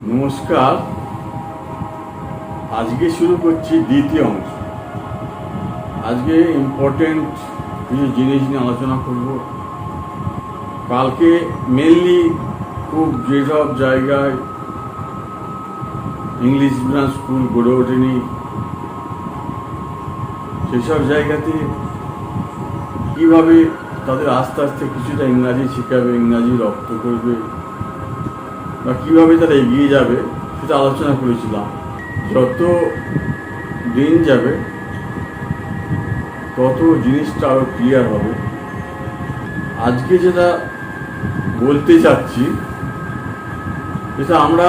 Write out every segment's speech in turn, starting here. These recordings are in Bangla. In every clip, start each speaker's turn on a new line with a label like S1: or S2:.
S1: নমস্কার। আজকে শুরু করছি দ্বিতীয় অংশ। আজকে ইম্পর্টেন্ট কিছু জিনিস নিয়ে আলোচনা করব। কালকে মেনলি খুব যেসব জায়গায় ইংলিশ মিডিয়াম স্কুল গড়ে ওঠেনি সেসব জায়গাতে কীভাবে তাদের আস্তে আস্তে কিছুটা ইংরাজি শেখাবে, ইংরাজি রপ্ত করবে বা কীভাবে তারা এগিয়ে যাবে সেটা আলোচনা করেছিলাম। যত দিন যাবে তত জিনিসটা আরও ক্লিয়ার হবে। আজকে যেটা বলতে চাচ্ছি সেটা আমরা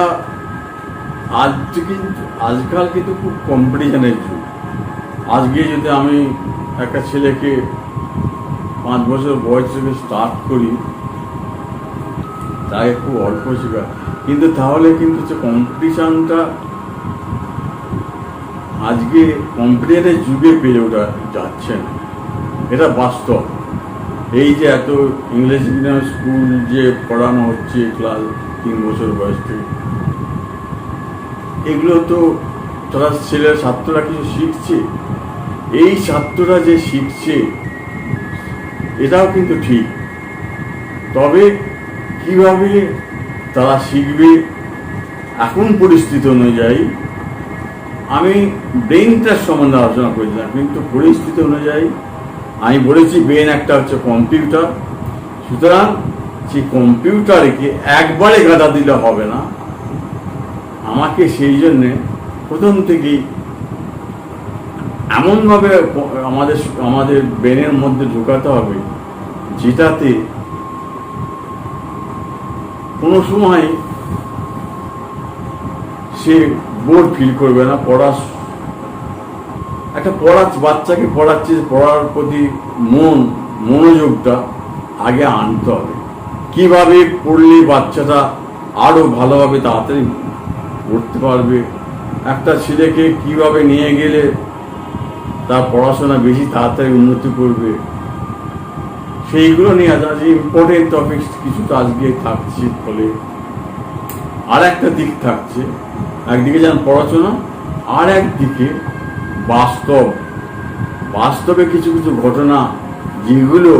S1: আজকাল কিন্তু খুব কম্পিটিশনের যুগ। আজকে যদি আমি একটা ছেলেকে 5 বছর বয়স থেকে স্টার্ট করি, তাকে খুব অল্প শেখা, কিন্তু তাহলে কিন্তু হচ্ছে কম্পিটিশানটা আজকে কম্পিটিশনের যুগে পেয়ে ওঠা যাচ্ছে না, এটা বাস্তব। এই যে এত ইংলিশ মিডিয়াম স্কুল যে পড়ানো হচ্ছে ক্লাস 3 বছর বয়স থেকে, এগুলো তো তারা ছাত্ররা কিছু শিখছে। এই ছাত্ররা যে শিখছে এটাও কিন্তু ঠিক, তবে কিভাবে তারা শিখবে এখন পরিস্থিতি অনুযায়ী, আমি ব্রেনটার সম্বন্ধে আলোচনা করেছিলাম, কিন্তু পরিস্থিতি অনুযায়ী আমি বলেছি ব্রেন একটা হচ্ছে কম্পিউটার। সুতরাং সেই কম্পিউটারকে একবারে গাদা দিলে হবে না, আমাকে সেই জন্যে প্রথম থেকেই এমনভাবে আমাদের ব্রেনের মধ্যে ঢোকাতে হবে যেটাতে কোনো সময় সে বোর ফিল করবে না। বাচ্চাকে পড়াচ্ছে, পড়ার প্রতি মনোযোগটা আগে আনতে হবে। কিভাবে পড়লে বাচ্চাটা আরো ভালোভাবে তাড়াতাড়ি পড়তে পারবে, একটা ছেলেকে কিভাবে নিয়ে গেলে তার পড়াশোনা বেশি তাড়াতাড়ি উন্নতি করবে, সেইগুলো নিয়ে আজ ইম্পর্টেন্ট টপিকস কিছুটা আজকে থাকছে। ফলে আর একটা দিক থাকছে, একদিকে যেমন পড়াশোনা, আর একদিকে বাস্তবে কিছু কিছু ঘটনা যেগুলো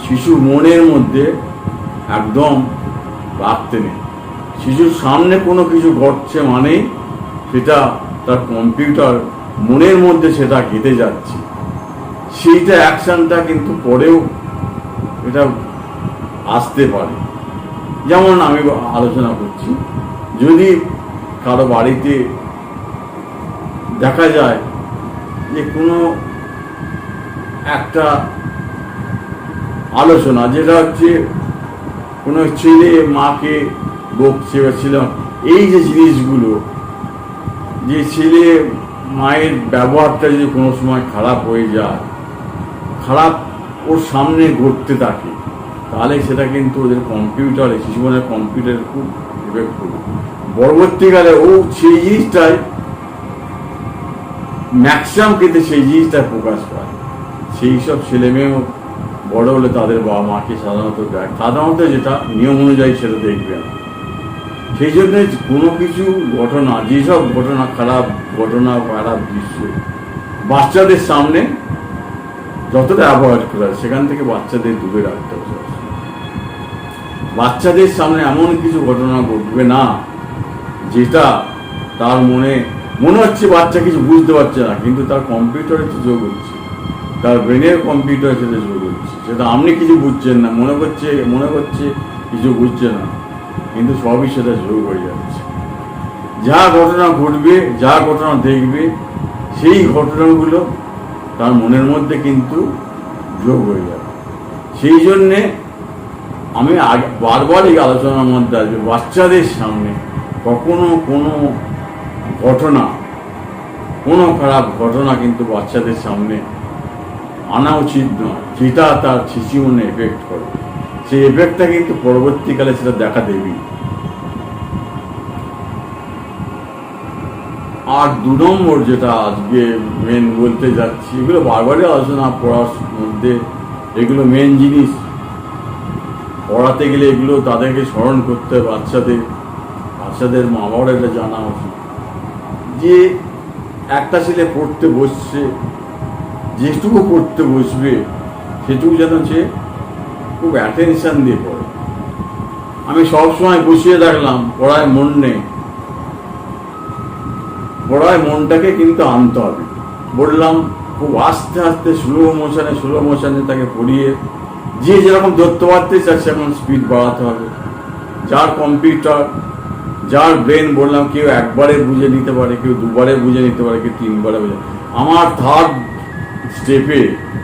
S1: শিশু মনের মধ্যে একদম রাখতে নেই। শিশুর সামনে কোনো কিছু ঘটছে মানে সেটা তার কম্পিউটার মনের মধ্যে সেটা গেঁথে যাচ্ছে, সেইটা অ্যাকশনটা কিন্তু পরেও এটা আসতে পারে। যেমন আমি আলোচনা করছি, যদি কারো বাড়িতে দেখা যায় যে কোনো একটা আলোচনা, যেটা হচ্ছে কোনো ছেলে মাকে বকছে বা ছিল, এই যে জিনিসগুলো, যে ছেলে মায়ের ব্যবহারটা যদি কোনো সময় খারাপ হয়ে যায়, খারাপ ওর সামনে ঘটতে থাকে, তাহলে সেটা কিন্তু ওদের কম্পিউটারে, শিশু মনের কম্পিউটারে খুব এফেক্ট করবে। পরবর্তীকালে ও সেই জিনিসটাই ম্যাক্সিমাম ক্ষেত্রে সেই জিনিসটা প্রকাশ পায়। সেই সব ছেলে মেয়েও বড় হলে তাদের বাবা মাকে সাধারণত যেটা নিয়ম অনুযায়ী সেটা দেখবে না। সেই জন্য কোনো কিছু ঘটনা, যেসব ঘটনা, খারাপ ঘটনা, খারাপ দৃশ্য বাচ্চাদের সামনে যতটা অ্যাভয়েড করা যায়, সেখান থেকে বাচ্চাদের দূরে রাখতে হবে। বাচ্চাদের সামনে এমন কিছু ঘটনা ঘটবে না যেটা তার মনে হচ্ছে বাচ্চা কিছু বুঝতে পারছে না, কিন্তু তার কম্পিউটারে তো যোগ হচ্ছে, তার ব্রেনের কম্পিউটারে সেটা যোগ হচ্ছে। সেটা আপনি কিছু বুঝছেন না, মনে করছে কিছু বুঝছে না, কিন্তু সবই সেটা যোগ হয়ে যাচ্ছে। যা ঘটনা ঘটবে, যা ঘটনা দেখবে, সেই ঘটনাগুলো তার মনের মধ্যে কিন্তু যোগ হয়ে যাবে। সেই জন্যে আমি বারবার এই আলোচনার মধ্যে আসবে, বাচ্চাদের সামনে কখনো কোনো ঘটনা, কোনো খারাপ ঘটনা কিন্তু বাচ্চাদের সামনে আনা উচিত নয়, যেটা তার শিশু মনে এফেক্ট করে। সেই এফেক্টটা কিন্তু পরবর্তীকালে সেটা দেখা দেবে। আর 2 নম্বর যেটা আজকে মেন বলতে যাচ্ছি, এগুলো বারবারই আলোচনা পড়ার মধ্যে, এগুলো মেন জিনিস। পড়াতে গেলে এগুলো তাদেরকে স্মরণ করতে হবে বাচ্চাদের। বাচ্চাদের মা বাবার এটা জানা উচিত যে একটা ছেলে পড়তে বসছে, যেটুকু পড়তে বসবে সেটুকু যেন সে খুব অ্যাটেনশন দিয়ে পড়ে। আমি সবসময় বসিয়ে রাখলাম, পড়ায় মন নেই, পড়ায় মনটাকে কিন্তু আনতে হবে। বললাম খুব আস্তে আস্তে স্লো মোশনে তাকে পড়িয়ে, যে যেরকম ধরতে পারতে চায় সেরকম স্পিড বাড়াতে হবে। যার কম্পিউটার, যার ব্রেন, বললাম কেউ একবারে বুঝে নিতে পারে, কেউ দুবারে বুঝে নিতে পারে, কেউ তিনবারে বুঝে। আমার থার্ড স্টেপে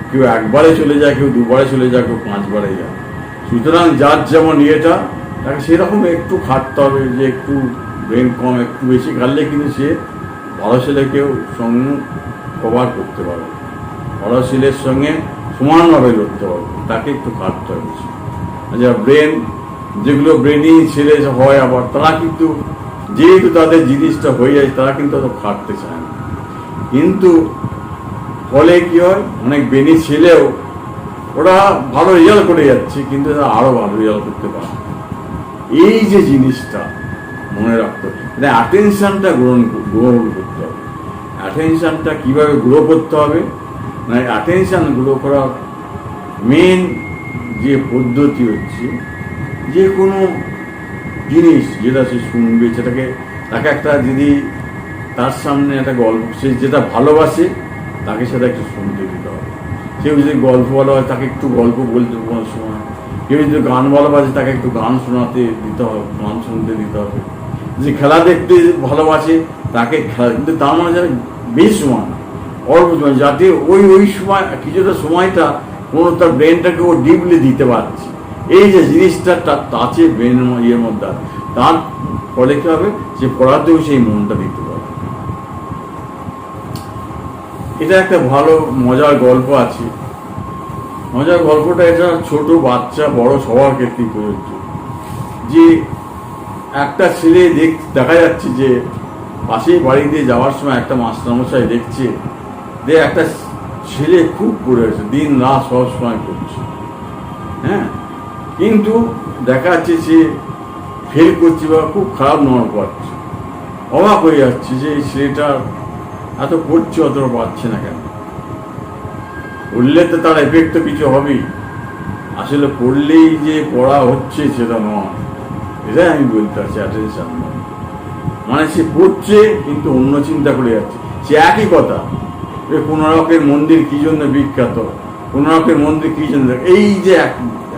S1: কেউ একবারে চলে যায়, কেউ দুবারে চলে যায়, কেউ পাঁচবারে যায়। সুতরাং যার যেমন ইয়েটা, তাকে সেরকম একটু খাটতে হবে, যে একটু ব্রেন কম, একটু বেশি খাটলে কিন্তু সে বড় ছেলেকেও সঙ্গে কভার করতে পারবে, বড় ছেলের সঙ্গে সমানভাবে লড়তে পারবে, তাকে একটু খাটতে হবে। আচ্ছা, ব্রেন, যেগুলো ব্রেনই ছেলে হয় আবার, তারা কিন্তু যেহেতু তাদের জিনিসটা হয়ে যায়, তারা কিন্তু অত খাটতে চায় না। কিন্তু ফলে কি হয়, অনেক ব্রেনি ছেলেও ওরা ভালো রেজাল্ট করে যাচ্ছে, কিন্তু তারা আরো ভালো রেজাল্ট করতে পারে। এই যে জিনিসটা মনে রাখতে হবে, এটা অ্যাটেনশনটা গ্রহণ করতে হবে। অ্যাটেনশনটা কিভাবে গ্রো করতে হবে, মানে অ্যাটেনশন গ্রো করার মেন যে পদ্ধতি হচ্ছে, যে কোনো জিনিস যেটা সে শুনবে, সেটাকে তাকে একটা, যদি তার সামনে একটা গল্প, সে যেটা ভালোবাসে তাকে সেটা একটু শুনতে দিতে হবে। কেউ যদি গল্প ভালোবাসে তাকে একটু গল্প বলতে শোনা, কেউ যদি গান ভালোবাসে তাকে একটু গান শোনাতে দিতে হবে, গান শুনতে দিতে হবে। যে খেলা দেখতে ভালোবাসে তাকে খেলা, কিন্তু তার মানে যারা বেশি সময় না, অল্প সময়, যাতে ওই সময় কিছুটা সময়টা কোনো তার ব্রেনটাকে ও ডিপলি দিতে পারছে। এই যে জিনিসটা তার আছে ব্রেন ইয়ের মধ্যে, তার ফলে কি হবে, যে পড়াতেও সেই মনটা দিতে পারে। এটা একটা ভালো মজার গল্প আছে। মজার গল্পটা এটা ছোট বাচ্চা বড় সবার ক্ষেত্রেই প্রযোজ্য। যে একটা ছেলে দেখা যাচ্ছে যে পাশেই বাড়ি দিয়ে যাওয়ার সময় একটা মাস্টারমশাই দেখছে যে একটা ছেলে খুব পড়ে আছে, দিন রাত সব সময় করছে, হ্যাঁ, কিন্তু দেখা যাচ্ছে সে ফেল করছে বা খুব খারাপ নম্বর পাচ্ছে। অবাক হয়ে যাচ্ছে যে এই ছেলেটা এত পড়ছে, অতটা পাচ্ছে না কেন। পড়লে তো তার এফেক্ট তো কিছু হবেই। আসলে পড়লেই যে পড়া হচ্ছে সেটা নয়, এটাই আমি বলতে পারছি অ্যাটেনশন। মানে সে পড়ছে কিন্তু অন্য চিন্তা করে যাচ্ছে। সে একই কথা, কোনারকের মন্দির কি জন্য বিখ্যাত, কোনারকের মন্দির কি জন্য, এই যে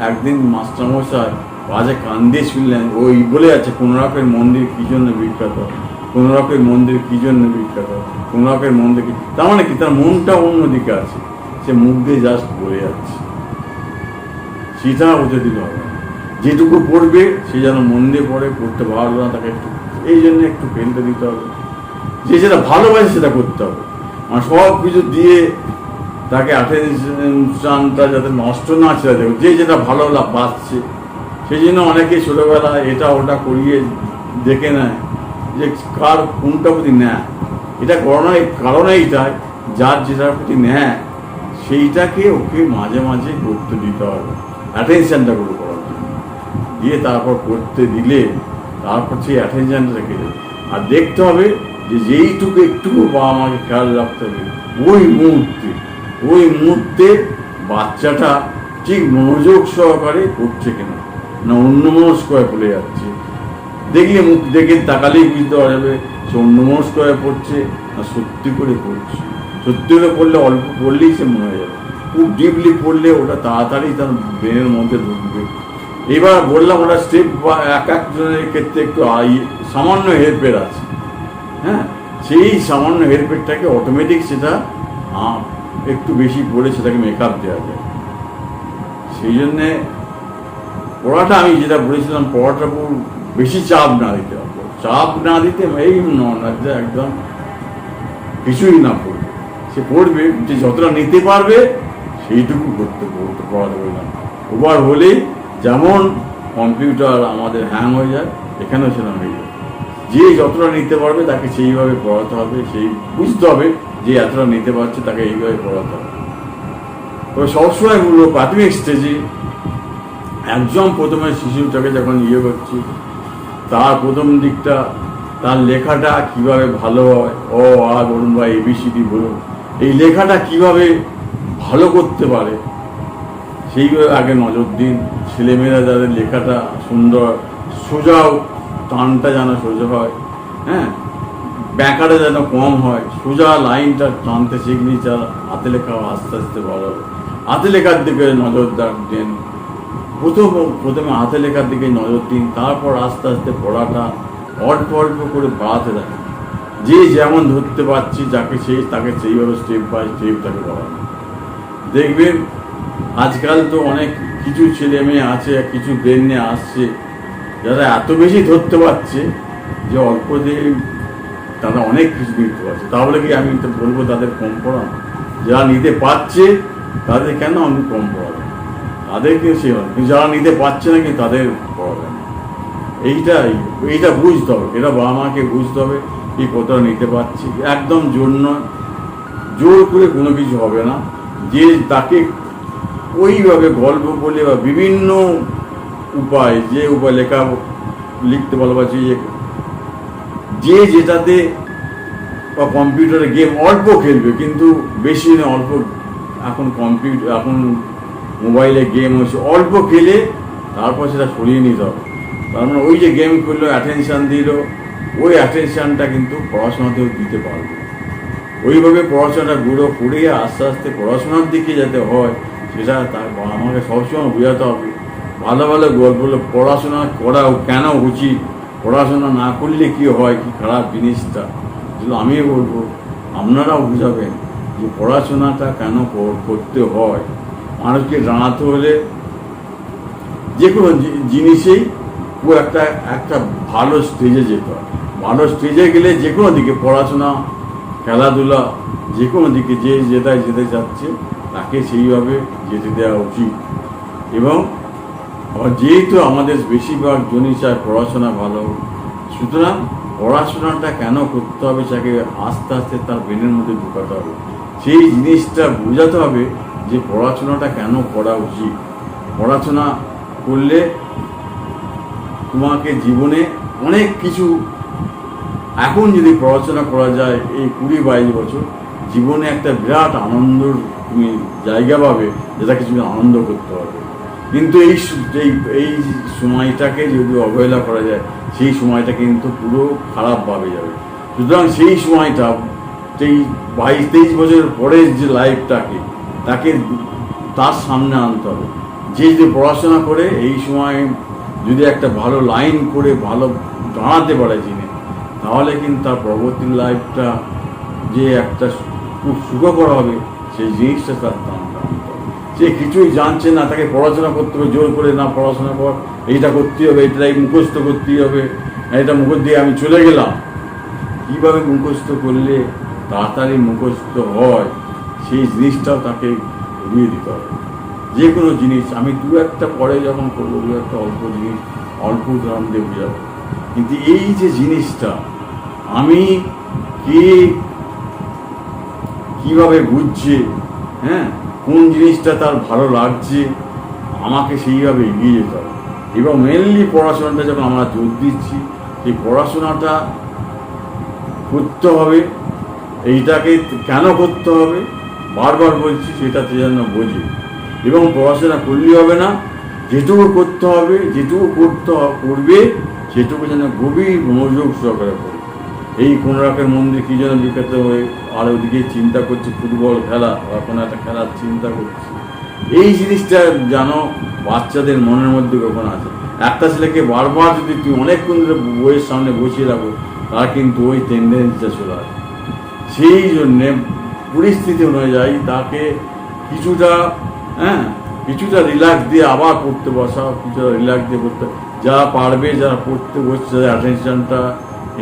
S1: একদিন মাস্টারমশাই বাজে কান দিয়ে শুনলেন, ওই বলে যাচ্ছে কোনারকের মন্দির কি জন্য বিখ্যাত, কোনারকের মন্দির কি জন্য বিখ্যাত, কোনারকের মন্দির কি, তার মানে কি তার মনটা অন্যদিকে আছে, সে মুখ দিয়ে জাস্ট বলে যাচ্ছে। সেটা হতে দিতে হবে, যেটুকু পড়বে সে যেন মন দিয়ে পড়ে, পড়তে ভালো না তাকে একটু, এই জন্য একটু ফেলতে দিতে হবে। যে যেটা ভালোবাসে সেটা করতে হবে, মানে সব কিছু দিয়ে তাকে অ্যাটেনশনটা যাতে নষ্ট না ছেড়ে দেবে। যে যেটা ভালো বাসছে, সেই জন্য অনেকে ছোটোবেলায় এটা ওটা করিয়ে দেখে নেয় যে কার কোনটা প্রতি নেয়। এটা করানোর কারণ এইটাই, যার যেটার প্রতি নেয় সেইটাকে ওকে মাঝে মাঝে করতে দিতে হবে, অ্যাটেনশনটা করে করার জন্য দিয়ে, তারপর করতে দিলে তারপর সেই অ্যাটেনশনটা রেখে দেবে। আর দেখতে হবে যে যেইটুকু একটুকু বাবা মাকে খেয়াল রাখতে হবে, ওই মুহূর্তে বাচ্চাটা ঠিক মনোযোগ সহকারে করছে কিনা, না অন্যমনস্ক হয়ে পড়ে যাচ্ছে। দেখলে মুখ দেখে তাকালেই বুঝতে পারা যাবে সে অন্যমনস্ক হয়ে পড়ছে না সত্যি করে পড়ছে। সত্যি করে পড়লে অল্প পড়লেই সে মনে হয়ে যাবে, খুব ডিপলি পড়লে ওটা তাড়াতাড়ি তার ব্রেনের মধ্যে ঢুকবে। এবার বললাম ওটা স্টেপ বা এক একজনের ক্ষেত্রে একটু সামান্য হেরফের আছে, হ্যাঁ, সেই সামান্য হেরফেরটাকে অটোমেটিক সেটা একটু বেশি পড়ে সেটাকে মেকআপ দেওয়া যায়। সেই জন্যে পড়াটা আমি যেটা বলেছিলাম, পড়াটা বেশি চাপ না দিতে হবে, চাপ না দিতে এই নয় যে একদম কিছুই না পড়বে, সে পড়বে, যে যতটা নিতে পারবে সেইটুকু পড়াতে বললাম। ওভার হলে যেমন কম্পিউটার আমাদের হ্যাং হয়ে যায়, এখানেও সেটা হয়ে যায়। যে যতটা নিতে পারবে তাকে সেইভাবে পড়াতে হবে, সেই বুঝতে হবে যে এতটা নিতে পারছে তাকে এইভাবে পড়াতে হবে। তবে সবসময় বলবো প্রাথমিক স্টেজে একদম প্রথমে শিশুটাকে যখন করছি তার প্রথম দিকটা, তার লেখাটা কিভাবে ভালো হয়, অ আ বলুন বা এবিসিডি বলুন, এই লেখাটা কিভাবে ভালো করতে পারে সেইভাবে আগে নজর দিন। ছেলেমেয়েরা যাদের লেখাটা সুন্দর, সোজা, টানটা যেন সোজা হয়, হ্যাঁ, ব্যাকারে যেন কম হয়, সোজা লাইনটা টানতে শিখলি যার হাতে লেখা আস্তে আস্তে ভালো হবে। হাতে লেখার দিকে নজর দেন, প্রথমে হাতে লেখার দিকে নজর দিন, তারপর আস্তে আস্তে পড়াটা অল্প অল্প করে বাড়াতে থাকেন। যে যেমন ধরতে পারছি যাকে তাকে সেইভাবে স্টেপ বাই স্টেপ তাকে পড়ানো। দেখবেন আজকাল তো অনেক কিছু ছেলে মেয়ে আছে, কিছু ব্রেন নিয়ে আসছে, যারা এত বেশি ধরতে পারছে যে অল্প দিয়ে তারা অনেক কিছু নিতে পারছে। তাহলে কি আমি তো বলবো তাদের কম পড়ানো? যারা নিতে পারছে তাদের কেন আমি কম পড়াবো? তাদেরকে সে, যারা নিতে পারছে না কি তাদের পড়াবেন। এইটা বুঝতে হবে, এটা বাবা মাকে বুঝতে হবে এই কতটা নিতে পারছি। একদম জোর নয়, জোর করে কোনো কিছু হবে না। যে তাকে ওইভাবে গল্প বলে বা বিভিন্ন উপায়, যে উপায় লিখতে ভালোবাসি, যে যেটাতে বা কম্পিউটারে গেম অল্প খেলবে, কিন্তু বেশি না, অল্প। এখন মোবাইলে গেম হচ্ছে, অল্প খেলে তারপর সেটা সরিয়ে নিতে হবে। তার মানে ওই যে গেম খেললো, অ্যাটেনশান দিল, ওই অ্যাটেনশানটা কিন্তু পড়াশোনাতেও দিতে পারবে। ওইভাবে পড়াশোনাটা গুঁড়ো করে আস্তে আস্তে পড়াশোনার দিকে যাতে হয়, সেটা তার আমাকে সবসময় বোঝাতে হবে। ভালো ভালো গল্পগুলো পড়াশোনা করাও কেন উচিত, পড়াশোনা না করলে কি হয়, কি খারাপ জিনিসটা, যেগুলো আমিও বলবো, আপনারাও বুঝাবেন যে পড়াশোনাটা কেন করতে হয়। মানুষকে জানাতে হলে যে কোনো জিনিসেই ও একটা ভালো স্টেজে যেতে হয়। ভালো স্টেজে গেলে যে কোনো দিকে, পড়াশোনা, খেলাধুলা, যে কোনো দিকে যে যেতে যাচ্ছে তাকে সেইভাবে যেতে দেওয়া উচিত। এবং যেহেতু আমাদের বেশিরভাগ জনই চায় পড়াশোনা ভালো, সুতরাং পড়াশোনাটা কেন করতে হবে তাকে আস্তে আস্তে তার ব্রেনের মধ্যে ঢুকাতে হবে। সেই জিনিসটা বোঝাতে হবে যে পড়াশোনাটা কেন করা উচিত। পড়াশোনা করলে তোমাকে জীবনে অনেক কিছু, এখন যদি পড়াশোনা করা যায় এই 20-22 বছর, জীবনে একটা বিরাট আনন্দর তুমি জায়গা পাবে, যেটাকে তুমি আনন্দ করতে পারবে। কিন্তু এই সময়টাকে যদি অবহেলা করা যায়, সেই সময়টা কিন্তু পুরো খারাপভাবে যাবে। সুতরাং সেই সময়টা, সেই 22-23 বছরের পরের যে লাইফটাকে, তাকে তার সামনে আনতে হবে। যে যদি পড়াশোনা করে এই সময় যদি একটা ভালো লাইন করে ভালো দাঁড়াতে পারে যিনি, তাহলে কিন্তু তার পরবর্তী লাইফটা যে একটা খুব সুখকর হবে, সেই জিনিসটা তার দামটা আনতে হবে। সে কিছুই জানছে না, তাকে পড়াশোনা করতে হবে জোর করে, না পড়াশোনা কর, এইটা করতেই হবে, এটাই মুখস্থ করতেই হবে, এটা মুখস্থ দিয়ে আমি চলে গেলাম। কীভাবে মুখস্থ করলে তাড়াতাড়ি মুখস্থ হয়, সেই জিনিসটাও তাকে ঘুরিয়ে দিতে হবে। যে কোনো জিনিস আমি দু একটা পরে যখন করবো, দু একটা অল্প জিনিস অল্প উদাহরণ দিয়ে বোঝাবো। কিন্তু এই যে জিনিসটা আমি কিভাবে বুঝছে, হ্যাঁ, কোন জিনিসটা তার ভালো লাগছে, আমাকে সেইভাবে এগিয়ে যেতে হবে। এবং মেনলি পড়াশোনাটা যখন আমরা জোর দিচ্ছি, সেই পড়াশোনাটা করতে হবে। এইটাকে কেন করতে হবে বারবার বলছি, সেটাতে যেন বোঝে। এবং পড়াশোনা করলেই হবে না, যেটুকু করতে হবে, যেটুকু করবে সেটুকু যেন গভীর মনোযোগ সহকারে করবে। এই কোনোরকম মন্দির কী যেন বিখ্যাত হয়ে, আর ওদিকে চিন্তা করছে ফুটবল খেলা বা কোনো একটা খেলার চিন্তা করছে, এই জিনিসটা যেন বাচ্চাদের মনের মধ্যে কখন আছে। একটা ছেলেকে বারবার যদি তুই অনেকক্ষণ ধরে বইয়ের সামনে বসিয়ে রাখো, তার কিন্তু ওই টেন্ডেন্সিটা চলে আসে। সেই জন্যে পরিস্থিতি অনুযায়ী তাকে কিছুটা রিল্যাক্স দিয়ে আবার পড়তে বসা, কিছুটা রিল্যাক্স দিয়ে পড়তে, যারা পারবে, যারা পড়তে বসছে, যাদের অ্যাটেনশনটা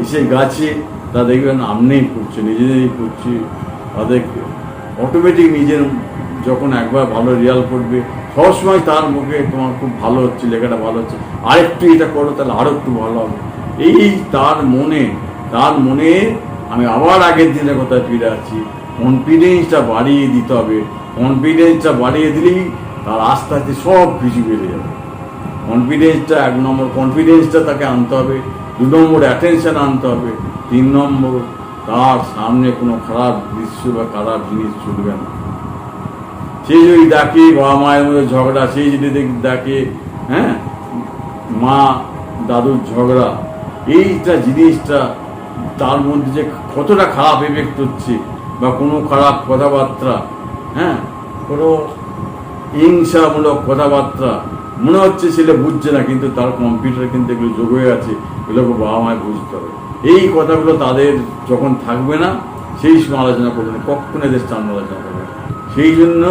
S1: এসে গেছে, তা দেখবেন আমনেই পড়ছে, নিজেদেরই পড়ছে, তাদের অটোমেটিক নিজের যখন একবার ভালো রিয়াল পড়বে, সবসময় তার মুখে তোমার খুব ভালো হচ্ছে, লেখাটা ভালো হচ্ছে, আরেকটু এটা করো তাহলে আরও একটু ভালো হবে। এই তার মনে আমি আবার আগের দিনের কথায় ফিরে আছি, কনফিডেন্সটা বাড়িয়ে দিতে হবে। কনফিডেন্সটা বাড়িয়ে দিলেই তার আস্তে আস্তে সব কিছু বেড়ে যাবে। কনফিডেন্সটা 1 নম্বর কনফিডেন্সটা তাকে আনতে হবে, 2 নম্বর অ্যাটেনশন আনতে হবে, 3 নম্বর তার সামনে কোনো খারাপ দৃশ্য বা খারাপ জিনিস চলবে না। সে যদি ডাকে বাবা মায়ের মধ্যে ঝগড়া, সেই যদি ডাকে হ্যাঁ মা দাদুর ঝগড়া, এইটা জিনিসটা তার মধ্যে যে কতটা খারাপ এফেক্ট হচ্ছে, বা কোনো খারাপ কথাবার্তা, হ্যাঁ কোনো হিংসামূলক কথাবার্তা, মনে হচ্ছে ছেলে বুঝছে না, কিন্তু তার কম্পিউটারে কিন্তু এগুলো যোগ হয়ে আছে, এগুলোকে বাবা মায় বুঝতে হবে। এই কথাগুলো তাদের যখন থাকবে না, সেই সময় আলোচনা করবে না, কখনো এদের সামনে আলোচনা করবে না। সেই জন্য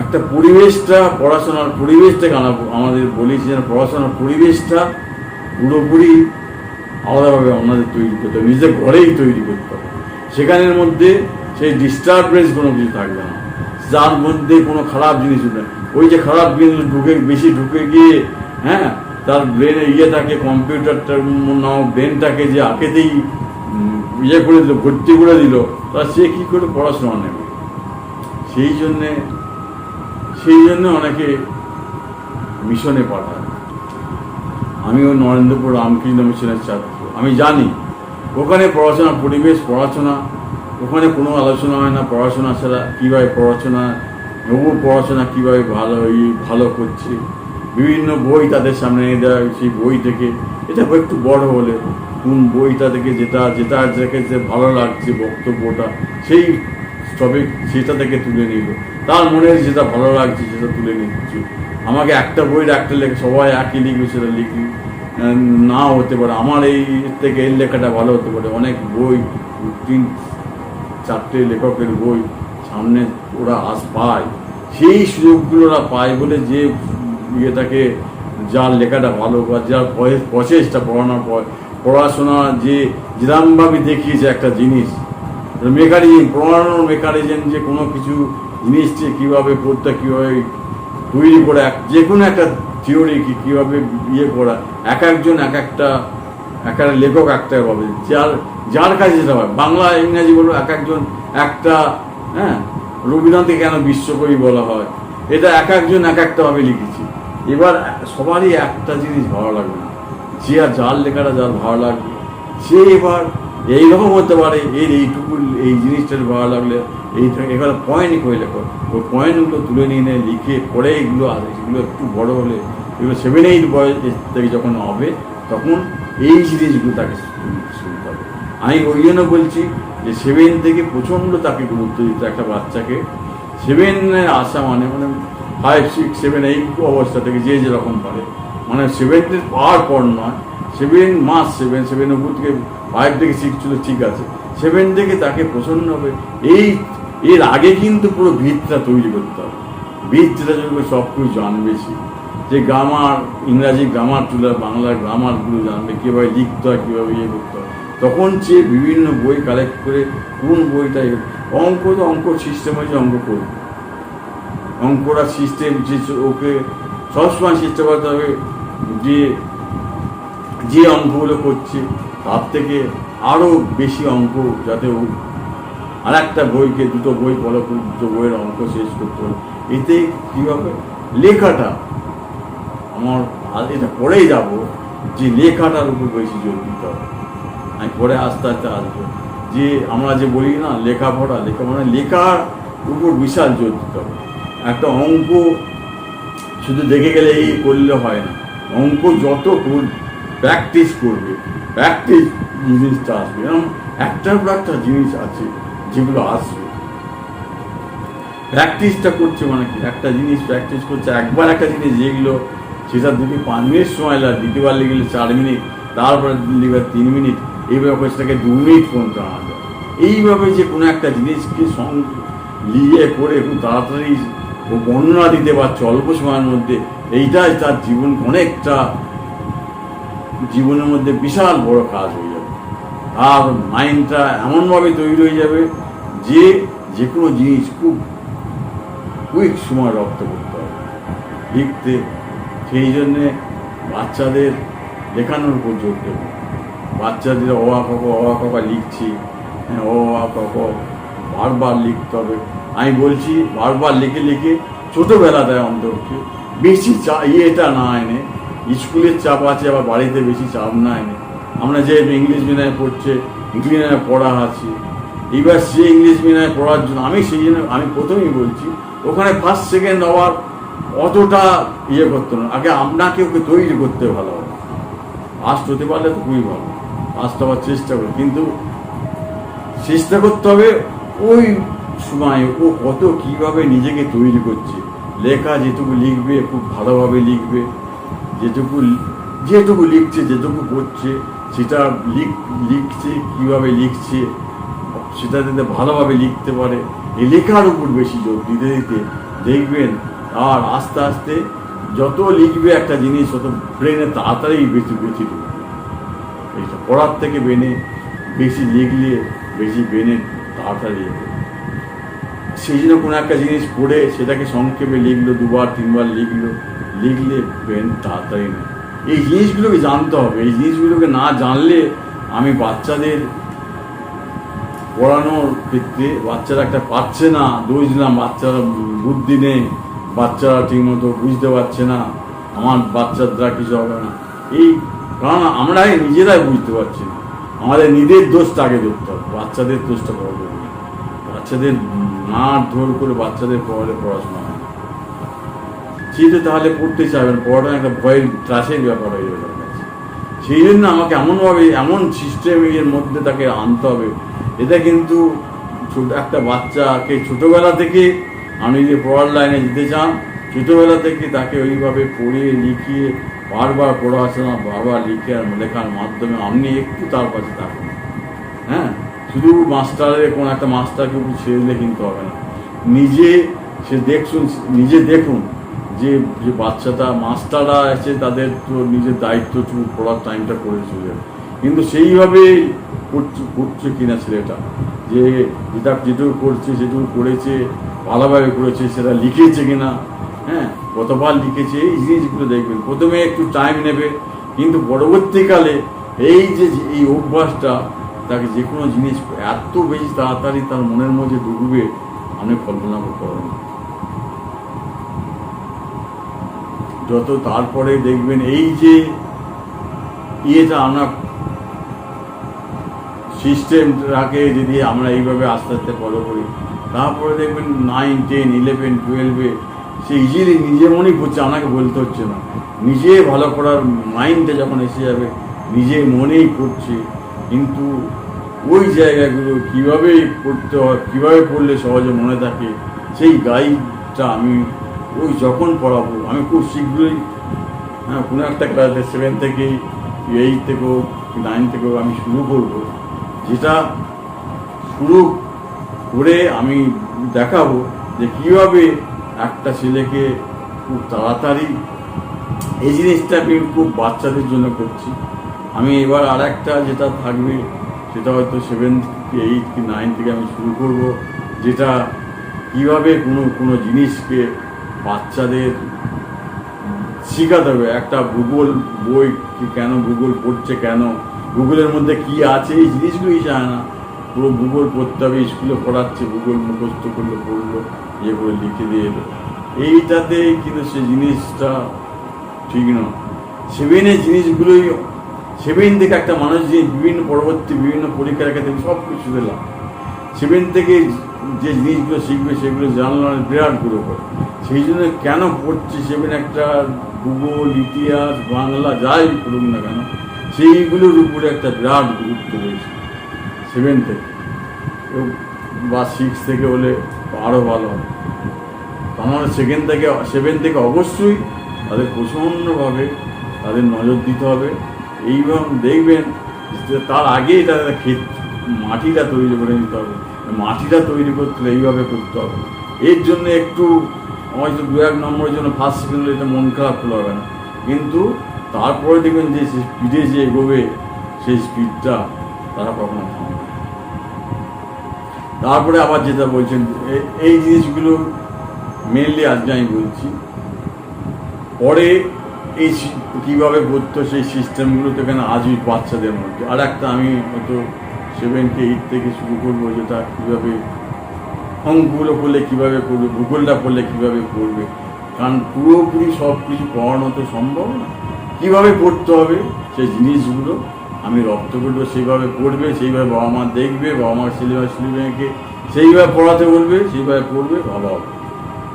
S1: একটা পরিবেশটা, পড়াশোনার পরিবেশটাকে আমাদের বলেছি যেন পড়াশোনার পরিবেশটা পুরোপুরি আলাদাভাবে আমাদের তৈরি করতে হবে, নিজের ঘরেই তৈরি করতে হবে। সেখানের মধ্যে সেই ডিস্টারবেন্স কোনো কিছু থাকবে না, যার মধ্যে কোনো খারাপ জিনিস নেই। ওই যে খারাপ জিনিস বেশি ঢুকে গিয়ে হ্যাঁ তার ব্রেনে ইয়েটাকে, কম্পিউটারটার নামক ব্রেনটাকে যে আঁকেতেই করে দিল, ভর্তি করে দিল, তা সে কী করে পড়াশোনা নেবে? সেই জন্য অনেকে মিশনে পাঠায়। আমিও নরেন্দ্রপুর রামকৃষ্ণ মিশনের ছাত্র, আমি জানি ওখানে পড়াশোনার পরিবেশ, পড়াশোনা ওখানে কোনো আলোচনা হয় না পড়াশোনা ছাড়া, কীভাবে পড়াশোনা কীভাবে ভালো করছে, বিভিন্ন বই তাদের সামনে এনে দেওয়া, সেই বই থেকে এটা একটু বড় হলে কোন বইটা থেকে যেটা যে ভালো লাগছে বক্তব্যটা, সেই টপিক সেটা থেকে তুলে নিল, তার মনের যেটা ভালো লাগছে সেটা তুলে নিচ্ছি। আমাকে একটা বইয়ের একটা লেখা সবাই একই লিখবে, সেটা লিখি নাও হতে পারে, আমার এই থেকে এর লেখাটা ভালো হতে পারে। অনেক বই 3-4টে লেখকের বই সামনে ওরা পায়, সেই সুযোগগুলো ওরা পায় বলে যে ইয়েটাকে, যার লেখাটা ভালো বা যার প্রচেষ্টা পড়াশোনা যে যেরমভাবে দেখিয়েছে একটা জিনিস, মেকানিজম, পড়ানোর মেকানিজম, যে কোনো কিছু জিনিসকে কীভাবে করতে, কীভাবে তৈরি করা, যে কোনো একটা থিওরি কীভাবে করা, একজন একটা লেখক একটা পাবে, যার কাছে যেটা হয়, বাংলা ইংরাজি বলো একজন একটা, হ্যাঁ রবীন্দ্রনাথকে কেন বিশ্বকবি বলা হয়, এটা একজন একটাভাবে লিখেছি। এবার সবারই একটা জিনিস ভালো লাগবে না, যার লেখাটা যার ভালো লাগবে, সে এবার এইরকম হতে পারে, এইটুকু এই জিনিসটার ভালো লাগলে এবার পয়েন্ট করে লেখো, ওই পয়েন্টগুলো তুলে নিয়ে লিখে পড়ে এগুলো এগুলো একটু বড় হলে, এগুলো 7-8 বয়স থেকে যখন হবে, তখন এই জিনিসগুলো তাকে শুনতে হবে। আমি ওই জন্য বলছি যে 7 থেকে প্রচণ্ড তাকে গুরুত্ব দিতে, একটা বাচ্চাকে 7-এ আসা মানে 5, 6, 7 এই অবস্থা থেকে যে যেরকম পারে, মানে 7 পাওয়ার পর নয়, 7 উপর থেকে 5 থেকে 6 ছিল ঠিক আছে, 7 থেকে তাকে প্রচণ্ড হবে। এর আগে কিন্তু পুরো ভিতটা তৈরি করতে হবে, ভিতটা যদি সব কিছু জানবে, যে গ্রামার, ইংরাজি গ্রামার তুলে বাংলার গ্রামারগুলো জানবে, কীভাবে লিখতে হয়, কীভাবে করতে হয়, তখন সে বিভিন্ন বই কালেক্ট করে কোন বইটা, অঙ্ক সিস্টেম হয়েছে, অঙ্ক করবে, অঙ্কটা সিস্টেম যে ওকে সবসময় চেষ্টা করতে হবে যে অঙ্কগুলো করছে তার থেকে আরও বেশি অঙ্ক যাতে ও আর একটা বইকে 2টো বই ফলো করে 2টো বইয়ের অঙ্ক শেষ করতে হবে। এতে কী হবে, লেখাটা আমার এটা পড়েই যাব, যে লেখাটার উপর বেশি জোর দিতে হবে। আমি পরে আস্তে আস্তে আসবো, যে আমরা যে বলি না লেখাপড়া, মানে লেখার উপর বিশাল জোর দিতে হবে। একটা অঙ্ক শুধু দেখে গেলে এই করলে হয় না, অঙ্ক যত প্র্যাকটিস করবে, প্র্যাকটিস জিনিসটা আসবে। এরকম একটার পর একটা জিনিস আছে যেগুলো আসবে, প্র্যাকটিসটা করছে মানে কি, একটা জিনিস প্র্যাকটিস করছে, একবার একটা জিনিস যেগুলো সেটা দিকে 5 মিনিট সময় লাগে, দ্বিতীয়বার লিখলে 4 মিনিট, তারপরে লিখবে 3 মিনিট, এইভাবে সেটাকে 2 মিনিট পর্যন্ত আনা যায়। এইভাবে যে কোনো একটা জিনিসকে নিয়ে করে খুব তাড়াতাড়ি ও বর্ণনা দিতে পারছে অল্প সময়ের মধ্যে, এইটাই তার অনেকটা জীবনের মধ্যে বিশাল বড় কাজ হয়ে যাবে। আর মাইন্ডটা এমনভাবে তৈরি হয়ে যাবে যে কোনো জিনিস খুব কুইক সময় রপ্ত করতে হবে লিখতে। সেই জন্যে বাচ্চাদের লেখানোর উপর জোর দেবে, বাচ্চাদের অ আ ক খ লিখছি, হ্যাঁ অ আ ক খ বারবার লিখতে হবে। আমি বলছি বারবার লিখে ছোটোবেলাটায় অন্তরকে বেশি ইয়েটা না এনে, স্কুলের চাপ আছে আবার বাড়িতে বেশি চাপ না এনে, আমরা যে ইংলিশ মিডিয়ামে পড়ছে, ইংলিশ মিডিয়ামে পড়া আছে, এবার সে ইংলিশ মিডিয়ামে পড়ার জন্য আমি সেই জন্য আমি প্রথমেই বলছি ওখানে ফার্স্ট সেকেন্ড হওয়ার অতটা ইয়ে করতে না, আগে আপনাকে ওকে তৈরি করতে ভালো হবে। ফার্স্ট হতে পারলে তো খুবই ভালো, ফার্স্ট হওয়ার চেষ্টা করে, কিন্তু চেষ্টা করতে হবে ওই সময় ও কত কিভাবে নিজেকে তৈরি করছে, লেখা যেটুকু লিখবে খুব ভালোভাবে লিখবে, যেটুকু লিখছে যেটুকু পড়ছে সেটা লিখছে কিভাবে লিখছে সেটা যাতে ভালোভাবে লিখতে পারে, এই লেখার উপর বেশি জোর দিতে দিতে দেখবেন আর আস্তে আস্তে যত লিখবে একটা জিনিস তত ব্রেনে তাড়াতাড়ি বেশি ঢুকবে। এইটা পড়ার থেকে ব্রেনে বেশি লিখলে বেশি ব্রেনে তাড়াতাড়ি যাবে। সেই জন্য কোনো একটা জিনিস পড়ে সেটাকে সংক্ষেপে লিখলো, 2বার 3বার লিখলে ব্রেন তাড়াতাড়ি না। এই জিনিসগুলোকে জানতে হবে, এই জিনিসগুলোকে না জানলে আমি বাচ্চাদের পড়ানোর ক্ষেত্রে বাচ্চারা একটা পাচ্ছে না, দোষ দিলাম বাচ্চারা বুদ্ধি নেই, বাচ্চারা ঠিকমতো বুঝতে পারছে না, আমার বাচ্চার দ্বারা কিছু হবে না, এই কারণ আমরাই নিজেরাই বুঝতে পারছি না। আমাদের নিজের দোষটা আগে ধরতে হবে, বাচ্চাদের দোষটা বড় করবে না। বাচ্চাদের না ধর করে বাচ্চাদের পড়াশোনা হয়, সেটা তাহলে পড়তে চাইবেন, পড়াটা একটা ভয়ের ত্রাসের ব্যাপার হয়ে যাবে। সেই জন্য আমাকে এমনভাবে এমন সিস্টেমের মধ্যে তাকে আনতে হবে। এটা কিন্তু একটা বাচ্চাকে ছোটোবেলা থেকে আমি যে পড়ার লাইনে যেতে চান, ছোটোবেলা থেকে তাকে ওইভাবে পড়িয়ে লিখিয়ে বারবার পড়াশোনা বারবার লিখে আর লেখার মাধ্যমে আপনি একটু তার কাছে থাকুন। হ্যাঁ, শুধু মাস্টারের কোনো একটা মাস্টারকে ছেড়ে দিলে কিন্তু হবে না, নিজে দেখুন যে বাচ্চাটা মাস্টাররা আছে তাদের তো নিজের দায়িত্ব পড়ার টাইমটা করে চলে, কিন্তু সেইভাবে করছে কিনা ছেলেটা, যে যেটুকু করছে যেটুকু করেছে ভালোভাবে করেছে, সেটা লিখেছে কিনা, হ্যাঁ কতবার লিখেছে, এই জিনিসগুলো দেখবেন। প্রথমে একটু টাইম নেবে, কিন্তু পরবর্তীকালে এই অভ্যাসটা তাকে যে কোনো জিনিস এত বেশি তাড়াতাড়ি তার মনের মধ্যে ঢুকবে আপনি কল্পনা করতে পারবেন। যত তারপরে দেখবেন এই যে ইয়েটা আমরা সিস্টেমটাকে যদি আমরা এইভাবে আস্তে আস্তে ফলো করি, তারপরে দেখবেন 9, 10, 11, 12 সে ইজিলি নিজে মনেই পড়ছে, আমাকে বলতে হচ্ছে না, নিজে ভালো করার মাইন্ডটা যখন এসে যাবে নিজে মনেই পড়ছে। কিন্তু ওই জায়গাগুলো কীভাবে পড়তে হয়, কীভাবে পড়লে সহজে মনে থাকে, সেই গাইডটা আমি ওই যখন পড়াবো আমি খুব শীঘ্রই, হ্যাঁ কোনো একটা ক্লাসে 7 থেকে 8 থেকেও 9 থেকেও আমি শুরু করব, যেটা শুরু করে আমি দেখাবো যে কীভাবে একটা ছেলেকে খুব তাড়াতাড়ি, এই জিনিসটা আমি খুব বাচ্চাদের জন্য করছি। আমি এবার আর একটা যেটা থাকবে সেটা হয়তো 7 কি 8 কি 9 থেকে আমি শুরু করব, যেটা কীভাবে কোনো জিনিসকে বাচ্চাদের শেখাতে হবে। একটা ভূগোল বই কেন ভূগোল পড়ছে, কেন ভূগোলের মধ্যে কি আছে, এই জিনিসগুলোই চায় না, পুরো ভূগোল পড়তে হবে, স্কুলে পড়াচ্ছে ভূগোল মুখস্থ করলো, পড়লো, ইয়ে করে লিখে দিয়ে এলো, এইটাতে কিন্তু সে জিনিসটা ঠিক নয়। 7 জিনিসগুলোই 7 থেকে একটা মানুষ যে বিভিন্ন পরীক্ষার ক্ষেত্রে সব কিছু দিলাম, 7 থেকে যে জিনিসগুলো শিখবে সেগুলো জানলার বিরাট গুরুত্ব করে। সেই জন্য কেন পড়ছি 7 একটা ভূগোল, ইতিহাস, বাংলা যাই পড়ুক না কেন, সেইগুলোর উপরে একটা বিরাট গুরুত্ব রয়েছে 7 থেকে বা 6 থেকে হলে আরও ভালো হবে। আমার 7 থেকে অবশ্যই তাদের প্রচণ্ডভাবে তাদের নজর দিতে হবে। এইভাবে দেখবেন তার আগেই তাদের মাটিটা তৈরি করে নিতে হবে, মাটিটা তৈরি করতে হলে এইভাবে করতে হবে। এর জন্য একটু হয়তো 2-1 নম্বরের জন্য ফার্স্ট সেকেন্ড এটা মন খারাপ হলে হবে না, কিন্তু তারপরে দেখবেন যে স্পিডে যে এগোবে সেই স্পিডটা তারা কখনো থামবে না। তারপরে আবার যেটা বলছেন এই জিনিসগুলো মেনলি আজকে আমি বলছি, পরে এই কীভাবে করতো সেই সিস্টেমগুলো তো এখানে আজই বাচ্চাদের মধ্যে। আর একটা আমি হয়তো 7 কি 8 থেকে শুরু করবো, যেটা কীভাবে অঙ্কগুলো করলে কীভাবে করবে, ভূগোলটা পড়লে কীভাবে করবে, কারণ পুরোপুরি সব কিছু পড়ানো তো সম্ভব না। কীভাবে পড়তে হবে সেই জিনিসগুলো আমি রপ্ত করবো, সেইভাবে পড়বে, সেইভাবে বাবা মা দেখবে, বাবা মার ছেলেমেয়েকে সেইভাবে পড়াতে বলবে, সেইভাবে পড়বে, ভালো হবে।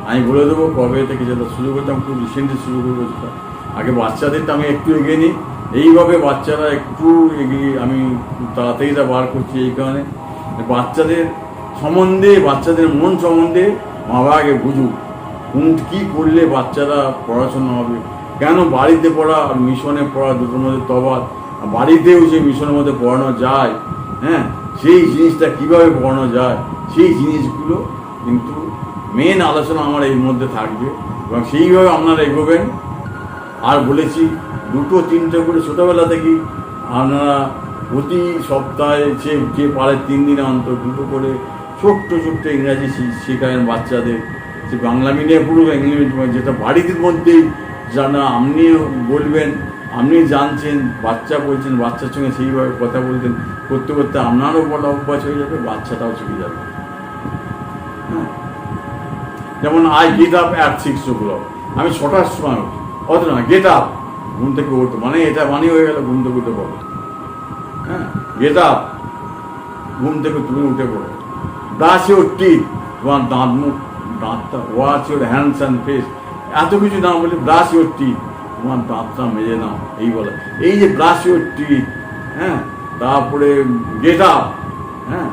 S1: আমি বলে দেবো কবে থেকে যেটা শুরু করতাম, খুব রিসেন্টলি শুরু করবো সেটা। আগে বাচ্চাদেরটা আমি একটু এগিয়ে নিই, এইভাবে বাচ্চারা একটু এগিয়ে আমি তাড়াতাড়িটা বার করছি এই কারণে বাচ্চাদের সম্বন্ধে, বাচ্চাদের মন সম্বন্ধে মা বাবা আগে বুঝুক কোন কী করলে বাচ্চারা পড়াশোনা হবে, কেন বাড়িতে পড়া আর মিশনে পড়া দুটোর মধ্যে তফাৎ, বাড়িতেও যে মিশনের মধ্যে পড়ানো যায়, হ্যাঁ, সেই জিনিসটা কীভাবে পড়ানো যায়, সেই জিনিসগুলো কিন্তু মেন আলোচনা আমার এর মধ্যে থাকবে এবং সেইভাবে আপনারা এগোবেন। আর বলেছি 2-3টে করে ছোটোবেলা থেকেই আপনারা প্রতি সপ্তাহে যে পারে 3 দিনে অন্তর 2টো করে ছোট্ট ছোট্ট ইংরাজি শেখায়েন বাচ্চাদের। সে বাংলা মিডিয়াম পুরো ইংলিশ মিডিয়াম, যেটা বাড়ির মধ্যেই জানা আপনিও বলবেন, আপনি জানছেন, বাচ্চা বলছেন, বাচ্চার সঙ্গে সেইভাবে কথা বলতেন, করতে করতে আপনারও বলা অভ্যাস হয়ে যাবে, বাচ্চাটাও শিখে যাবে। হ্যাঁ, যেমন I get up at 6 o'clock, আমি 6টার সময় উঠি, অত না গেট আপ, ঘুম থেকে ওঠো, মানে এটা মানে হয়ে গেল ঘুম থেকে উঠে পড়ো। হ্যাঁ, গেট আপ, ঘুম থেকে তুমি উঠে পড়ো। ব্রাশ ইউর টিথ, তোমার দাঁত মুখ দাঁতটা, wash your hands and face, এত কিছু না বলি ব্রাশ ইউর টিথ, তোমার দাঁতটা মেজে নাও, এই বলে। এই যে ব্রাশ ইউর টিথ, হ্যাঁ, তারপরে গেট আপ, হ্যাঁ,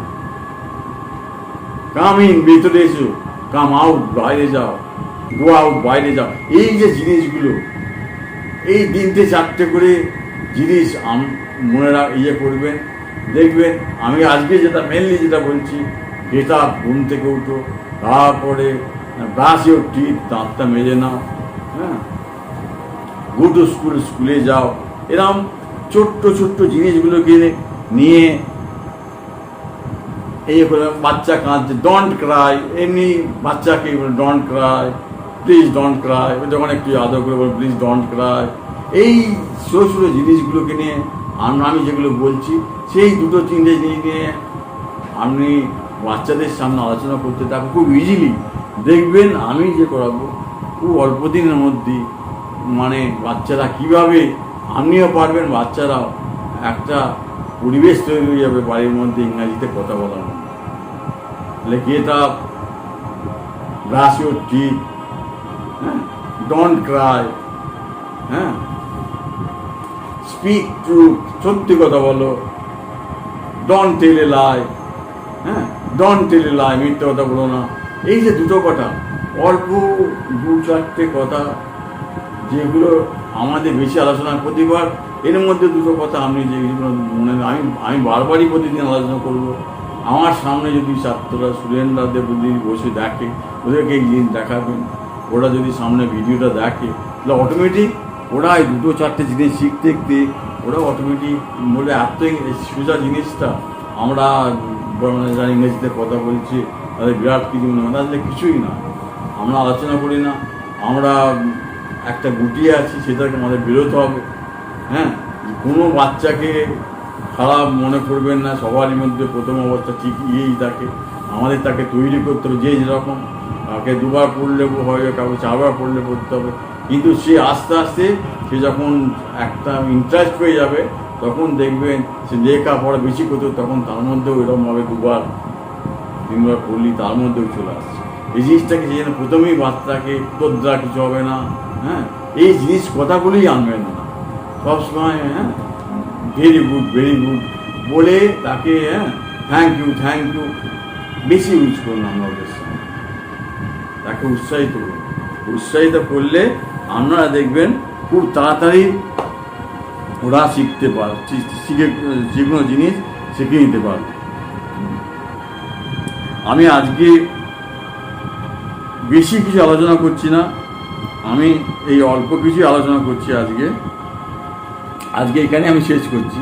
S1: কাম ইন, ভিতরে এসো, কাম আউট, বাইরে যাও, গো আউট, বাইরে যাও, এই যে জিনিসগুলো, এই 3-4টে করে জিনিস মনে ইয়ে করবেন, দেখবেন। আমি আজকে যেটা মেনলি যেটা বলছি, গেট আপ, ঘুম থেকে উঠো, তারপরে ব্রাশ ইউর টিথ, দাঁতটা মেজে নাও, হ্যাঁ, গো টু স্কুল, স্কুলে যাও, এরকম ছোট্ট ছোট্ট জিনিসগুলোকে নিয়ে এই করে বাচ্চা কাঁদছে, ডোন্ট ক্রাই, এমনি বাচ্চাকে don't Cry, please don't Cry, যখন একটু আদর করে বল প্লিজ ডোন্ট ক্রাই, এই ছোটো ছোটো জিনিসগুলোকে নিয়ে আমি যেগুলো বলছি সেই 2-3টে জিনিস নিয়ে আপনি বাচ্চাদের সামনে আলোচনা করতে থাকুন, খুব ইজিলি দেখবেন আমি যে করাবো খুব অল্প দিনের মধ্যেই, মানে বাচ্চারা কীভাবে, আপনিও পারবেন, বাচ্চারাও একটা পরিবেশ তৈরি হয়ে যাবে বাড়ির মধ্যে ইংরাজিতে কথা বলার মধ্যে। তাহলে get up, brush your teeth, হ্যাঁ, ডোন্ট ক্রাই, হ্যাঁ, স্পিক ট্রুথ, সত্যি কথা বলো, ডোন্ট টেল এ লাই, হ্যাঁ, ডোন্ট টেল এ লাই, মিথ্যে কথা বলো না। এই যে দুটো কথা, অল্প 2-4টে কথা যেগুলো আমাদের বেশি আলোচনা, প্রতিবার এর মধ্যে দুটো কথা আপনি যেগুলো মনে, আমি বারবারই প্রতিদিন আলোচনা করব। আমার সামনে যদি ছাত্ররা, স্টুডেন্টরাদের যদি বসে দেখে, ওদেরকে এই জিনিস দেখাবেন, ওরা যদি সামনে ভিডিওটা দেখে, তাহলে অটোমেটিক ওরা এই 2-4টে জিনিস শিখতে শিখতে ওরা অটোমেটিক বলে এত সোজা জিনিসটা আমরা যারা ইংরেজিতে কথা বলছি তাদের বিরাট কিছু মনে হয়, তাদের কিছুই না, আমরা আলোচনা করি না, আমরা একটা গুটিয়ে আছি, সেটাকে আমাদের বেরোতে হবে। হ্যাঁ, কোনো বাচ্চাকে খারাপ মনে করবেন না, সবারই মধ্যে প্রথম অবস্থা ঠিক ইয়েই থাকে, আমাদের তাকে তৈরি করতে হবে, যে যেরকম, কাউকে 2বার পড়লে হবে, কাউকে 4বার পড়লে পড়তে হবে, কিন্তু সে আস্তে আস্তে সে যখন একটা ইন্টারেস্ট হয়ে যাবে তখন দেখবেন সে লেখাপড়া বেশি করতে, তখন তার মধ্যেও এরকমভাবে 2বার 3বার পড়লি তার মধ্যেও চলে আসছে। এই জিনিসটাকে যে প্রথমেই বাচ্চাকে তোদ্রা কিছু হবে না, হ্যাঁ, এই জিনিস কথাগুলোই আনবেন না সবসময়, হ্যাঁ, ভেরি গুড বলে তাকে, হ্যাঁ, থ্যাংক ইউ বেশি ইউজ করুন, আমরা ওদের সঙ্গে তাকে উৎসাহিত করুন। উৎসাহিত করলে আপনারা দেখবেন খুব তাড়াতাড়ি ওরা শিখতে পারে, যে কোনো জিনিস শিখে নিতে পারবে। আমি আজকে বেশি কিছু আলোচনা করছি না, আমি এই অল্প কিছু আলোচনা করছি আজকে এখানে আমি শেষ করছি।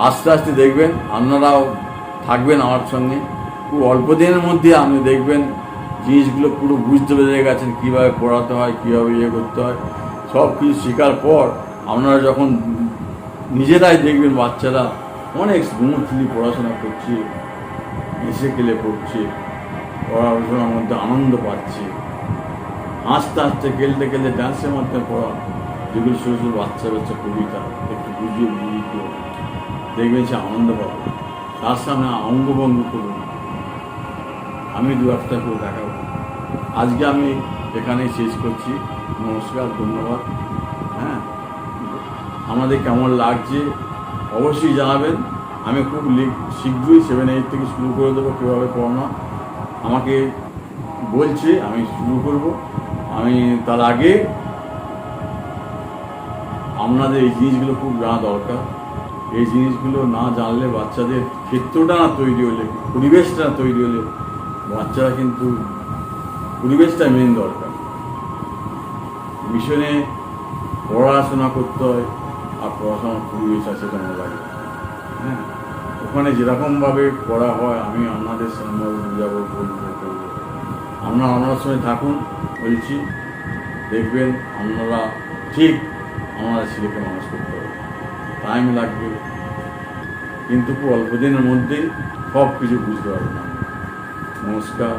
S1: আস্তে আস্তে দেখবেন আপনারাও থাকবেন আমার সঙ্গে, খুব অল্প দিনের মধ্যে আপনি দেখবেন জিনিসগুলো পুরো বুঝতে পেরে গেছেন, কীভাবে পড়াতে হয়, কীভাবে ইয়ে করতে হয়, সব কিছু শেখার পর আপনারা যখন নিজেরাই দেখবেন বাচ্চারা অনেক স্মুথলি পড়াশোনা করছে, এসে গেলে পড়ছে, পড়াশোনার মধ্যে আনন্দ পাচ্ছে, হাসতে হাসতে খেলতে খেলতে ডান্সের মাধ্যমে পড়া, যেগুলো ছোটো ছোটো বাচ্চা বাচ্চা কবিতা একটু বুঝিয়ে বুঝিয়ে দেখবেন সে আনন্দ পাবে। তার সামনে অঙ্গভঙ্গ করুন, আমি দু একটা করে দেখাবো। আজকে আমি এখানেই শেষ করছি। নমস্কার, ধন্যবাদ। হ্যাঁ, আমাদের কেমন লাগছে অবশ্যই জানাবেন। আমি খুব শীঘ্রই 7-8 থেকে শুরু করে দেবো কীভাবে পড়ানো আমাকে বলছে, আমি শুরু করব। আমি তার আগে আপনাদের এই জিনিসগুলো খুব জানা দরকার। এই জিনিসগুলো না জানলে বাচ্চাদের ক্ষেত্রটা না তৈরি হলে, পরিবেশটা না তৈরি হলে বাচ্চারা কিন্তু, পরিবেশটা মেন দরকার। মিশনে পড়াশোনা করতে হয়, আর পড়াশোনার পরিবেশ আছে তোমার বাড়ি। হ্যাঁ, ওখানে যেরকমভাবে পড়া হয় আমি আপনাদের সামনে বুঝাবো, বলবো করবো। আপনারা আমার সঙ্গে থাকুন, বলছি দেখবেন আপনারা ঠিক আপনারা ছেলেকে মানুষ করতে হবে। টাইম লাগবে, কিন্তু খুব অল্প দিনের মধ্যেই সব কিছু বুঝতে পারবেন। নমস্কার।